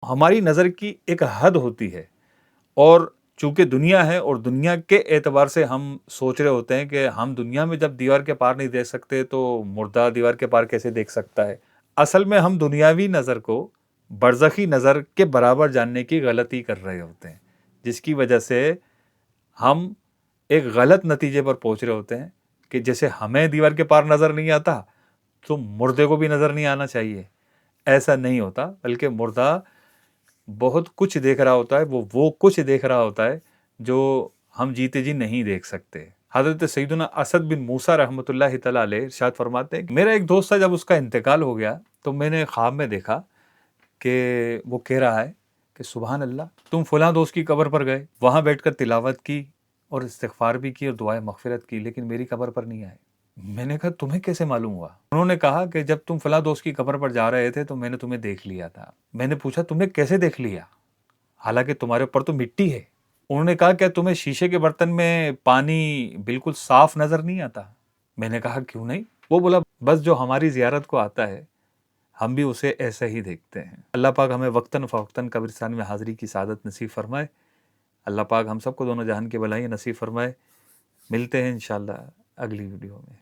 ہماری نظر کی ایک حد ہوتی ہے، اور چونکہ دنیا ہے اور دنیا کے اعتبار سے ہم سوچ رہے ہوتے ہیں کہ ہم دنیا میں جب دیوار کے پار نہیں دیکھ سکتے تو مردہ دیوار کے پار کیسے دیکھ سکتا ہے۔ اصل میں ہم دنیاوی نظر کو برزخی نظر کے برابر جاننے کی غلطی کر رہے ہوتے ہیں، جس کی وجہ سے ہم ایک غلط نتیجے پر پہنچ رہے ہوتے ہیں کہ جیسے ہمیں دیوار کے پار نظر نہیں آتا تو مردے کو بھی نظر نہیں آنا چاہیے۔ ایسا نہیں ہوتا، بلکہ مردہ بہت کچھ دیکھ رہا ہوتا ہے، وہ کچھ دیکھ رہا ہوتا ہے جو ہم جیتے جی نہیں دیکھ سکتے۔ حضرت سیدنا اسد بن موسیٰ رحمۃ اللہ تعالی علیہ ارشاد فرماتے ہیں کہ میرا ایک دوست تھا، جب اس کا انتقال ہو گیا تو میں نے خواب میں دیکھا کہ وہ کہہ رہا ہے کہ سبحان اللہ، تم فلاں دوست کی قبر پر گئے، وہاں بیٹھ کر تلاوت کی اور استغفار بھی کی اور دعائے مغفرت کی، لیکن میری قبر پر نہیں آئے۔ میں نے کہا تمہیں کیسے معلوم ہوا؟ انہوں نے کہا کہ جب تم فلاں دوست کی قبر پر جا رہے تھے تو میں نے تمہیں دیکھ لیا تھا۔ میں نے پوچھا تم نے کیسے دیکھ لیا، حالانکہ تمہارے اوپر تو مٹی ہے؟ انہوں نے کہا کیا تمہیں شیشے کے برتن میں پانی بالکل صاف نظر نہیں آتا؟ میں نے کہا کیوں نہیں؟ وہ بولا بس جو ہماری زیارت کو آتا ہے ہم بھی اسے ایسا ہی دیکھتے ہیں۔ اللہ پاک ہمیں وقتاً فوقتاً قبرستان میں حاضری کی سعادت نصیب فرمائے۔ اللہ پاک ہم سب کو دونوں جہان کی بھلائی نصیب فرمائے۔ ملتے ہیں انشاءاللہ اگلی ویڈیو میں۔